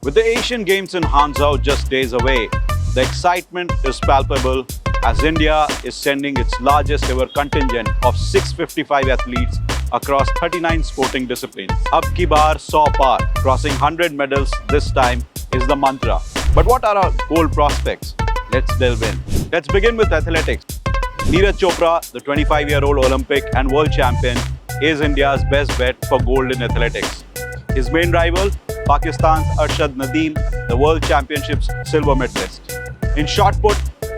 With the Asian Games in Hangzhou just days away, the excitement is palpable as India is sending its largest ever contingent of 655 athletes across 39 sporting disciplines. Ab ki baar 100 par, crossing 100 medals this time is the mantra. But what are our gold prospects? Let's delve in. Let's begin with athletics. Neeraj Chopra, the 25-year-old Olympic and world champion, is India's best bet for gold in athletics. His main rival, Pakistan's Arshad Nadeem, the World Championships silver medalist. In shot put,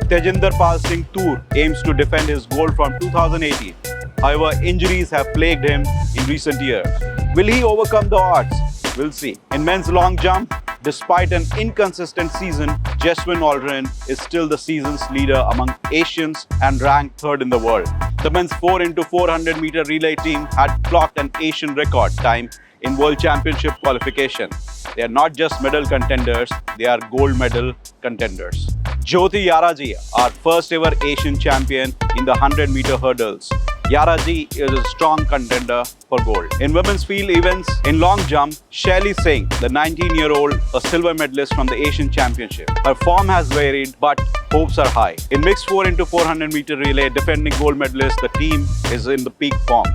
Tejinder Pal Singh Toor aims to defend his gold from 2018. However, injuries have plagued him in recent years. Will he overcome the odds? We'll see. In men's long jump, despite an inconsistent season, Jeswin Aldrin is still the season's leader among Asians and ranked third in the world. The men's 4x400 meter relay team had clocked an Asian record time in World Championship qualification. They are not just medal contenders, they are gold medal contenders. Jyoti Yaraji, our first ever Asian champion in the 100 meter hurdles. Yaraji is a strong contender for gold. In women's field events, in long jump, Shaili Singh, the 19-year-old, a silver medalist from the Asian Championship. Her form has varied, but hopes are high. In mixed 4x400 meter relay, defending gold medalist, the team is in the peak form.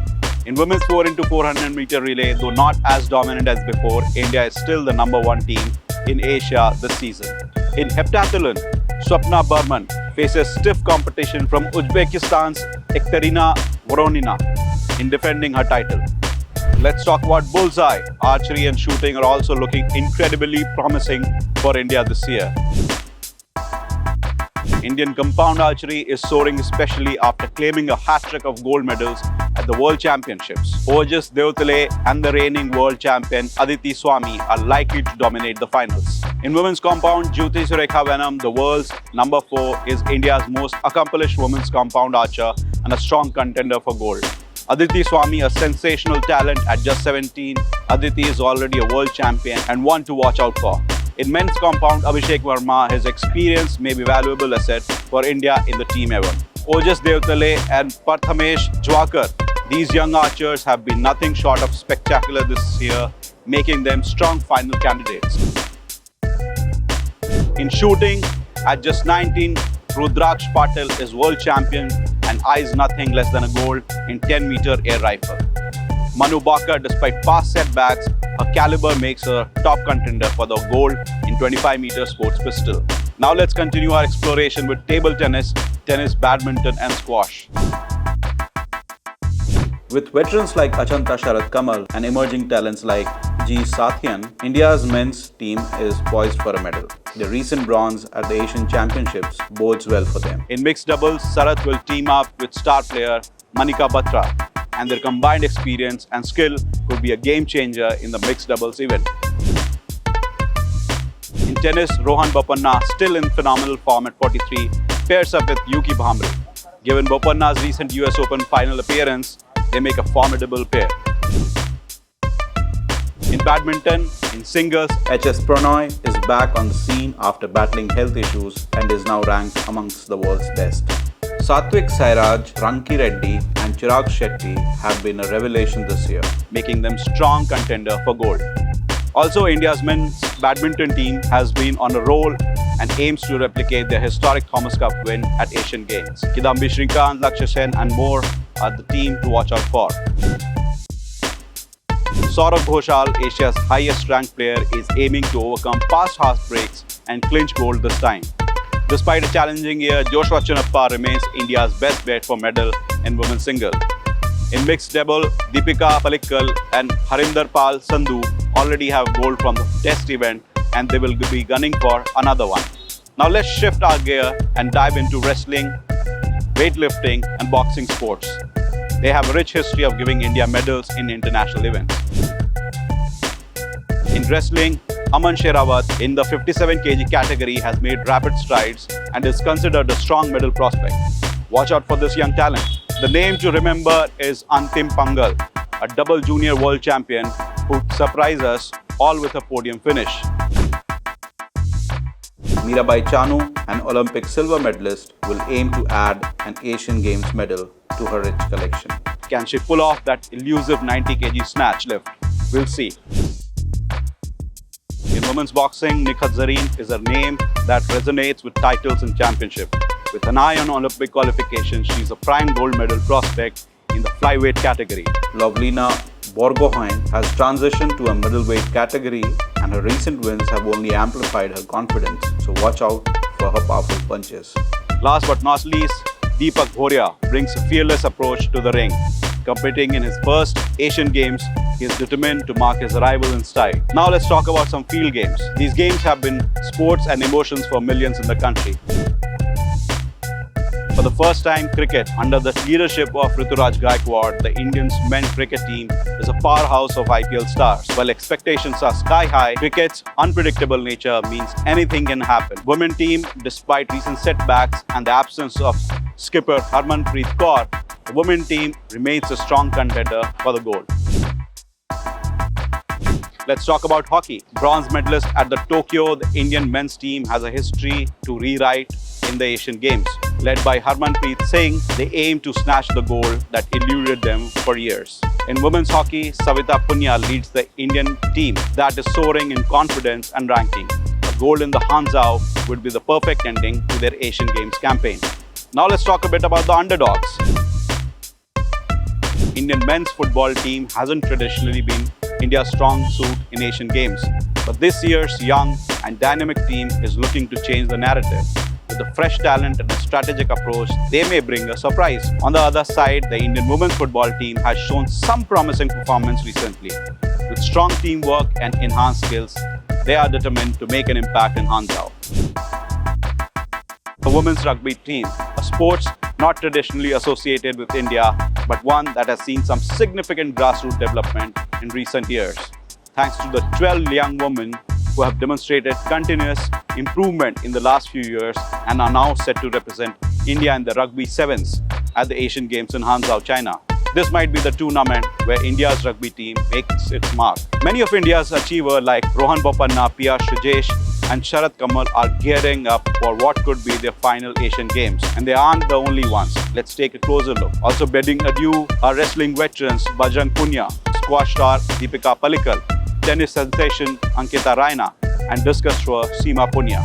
In women's 4x400 meter relay, though not as dominant as before, India is still the #1 team in Asia this season. In heptathlon, Swapna Burman faces stiff competition from Uzbekistan's Ekaterina Voronina in defending her title. Let's talk about bullseye. Archery and shooting are also looking incredibly promising for India this year. Indian compound archery is soaring, especially after claiming a hat-trick of gold medals at the World Championships. Ojas Devtale and the reigning world champion Aditi Swami are likely to dominate the finals. In women's compound, Jyoti Surekha Venom, the world's #4, is India's most accomplished women's compound archer and a strong contender for gold. Aditi Swami, a sensational talent at just 17, Aditi is already a world champion and one to watch out for. In men's compound, Abhishek Verma, his experience may be a valuable asset for India in the team event. Ojas Devtale and Parthamesh Jwakar, these young archers have been nothing short of spectacular this year, making them strong final candidates. In shooting, at just 19, Rudraksh Patil is world champion and eyes nothing less than a gold in 10-meter air rifle. Manu Bakar, despite past setbacks, her caliber makes her top contender for the gold in 25-meter sports pistol. Now let's continue our exploration with table tennis, badminton and squash. With veterans like Achanta Sharat Kamal and emerging talents like G. Sathian, India's men's team is poised for a medal. The recent bronze at the Asian Championships bodes well for them. In mixed doubles, Sarat will team up with star player Manika Batra, and their combined experience and skill could be a game changer in the mixed doubles event. In tennis, Rohan Bopanna, still in phenomenal form at 43, pairs up with Yuki Bhamre. Given Bopanna's recent US Open final appearance, they make a formidable pair. In badminton, in singles, HS Pranoy is back on the scene after battling health issues and is now ranked amongst the world's best. Satvik Sairaj, Ranki Reddy and Chirag Shetty have been a revelation this year, making them strong contender for gold. Also, India's men's badminton team has been on a roll and aims to replicate their historic Thomas Cup win at Asian Games. Kidambi Shrikant, Lakshya Sen and more are the team to watch out for. Saurav Ghoshal, Asia's highest ranked player, is aiming to overcome past heartbreaks and clinch gold this time. Despite a challenging year, Joshua Chinnappa remains India's best bet for medal in women's single. In mixed double, Deepika Palikkal and Harinder Pal Sandhu already have gold from the test event and they will be gunning for another one. Now let's shift our gear and dive into wrestling, weightlifting and boxing sports. They have a rich history of giving India medals in international events. In wrestling, Aman Sherawat in the 57 kg category has made rapid strides and is considered a strong medal prospect. Watch out for this young talent. The name to remember is Antim Pangal, a double junior world champion who surprised us all with a podium finish. Mirabai Chanu, an Olympic silver medalist, will aim to add an Asian Games medal to her rich collection. Can she pull off that elusive 90 kg snatch lift? We'll see. In women's boxing, Nikhat Zareen is a name that resonates with titles and championship. With an eye on Olympic qualification, she is a prime gold medal prospect in the flyweight category. Lovlina Borgohain has transitioned to a middleweight category, and her recent wins have only amplified her confidence, so watch out for her powerful punches. Last but not least, Deepak Bhoria brings a fearless approach to the ring. Competing in his first Asian Games, he is determined to mark his arrival in style. Now let's talk about some field games. These games have been sports and emotions for millions in the country. For the first time, cricket, under the leadership of Rituraj Gaikwad, the Indian men's cricket team is a powerhouse of IPL stars. While expectations are sky high, cricket's unpredictable nature means anything can happen. Women team, despite recent setbacks and the absence of skipper Harmanpreet Kaur, the women team remains a strong contender for the gold. Let's talk about hockey. Bronze medalist at the Tokyo, the Indian men's team has a history to rewrite in the Asian Games. Led by Harmanpreet Singh, they aim to snatch the gold that eluded them for years. In women's hockey, Savita Punya leads the Indian team that is soaring in confidence and ranking. A gold in the Hangzhou would be the perfect ending to their Asian Games campaign. Now let's talk a bit about the underdogs. Indian men's football team hasn't traditionally been India's strong suit in Asian Games, but this year's young and dynamic team is looking to change the narrative. With a fresh talent and a strategic approach, they may bring a surprise. On the other side, the Indian women's football team has shown some promising performance recently. With strong teamwork and enhanced skills, they are determined to make an impact in Hangzhou. The women's rugby team, a sport not traditionally associated with India, but one that has seen some significant grassroots development in recent years. Thanks to the 12 young women who have demonstrated continuous improvement in the last few years and are now set to represent India in the Rugby Sevens at the Asian Games in Hangzhou, China. This might be the tournament where India's rugby team makes its mark. Many of India's achievers like Rohan Bopanna, P.R. Shrijesh and Sharat Kamal are gearing up for what could be their final Asian Games. And they aren't the only ones. Let's take a closer look. Also bidding adieu are wrestling veterans Bajrang Punia, squash star Deepika Pallikal, tennis sensation Ankita Raina, and discus thrower Seema Punia.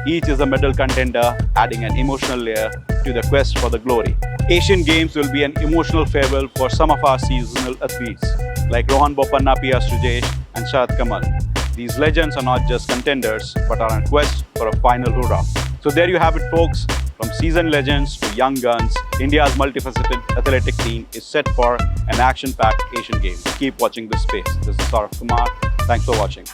Each is a medal contender, adding an emotional layer to the quest for the glory. Asian Games will be an emotional farewell for some of our seasonal athletes, like Rohan Bopanna, P.R. Shrijesh, and Sharat Kamal. These legends are not just contenders, but are on quest for a final hurrah. So there you have it, folks. From seasoned legends to young guns, India's multifaceted athletic team is set for an action-packed Asian Games. Keep watching this space. This is Saurav Kumar. Thanks for watching.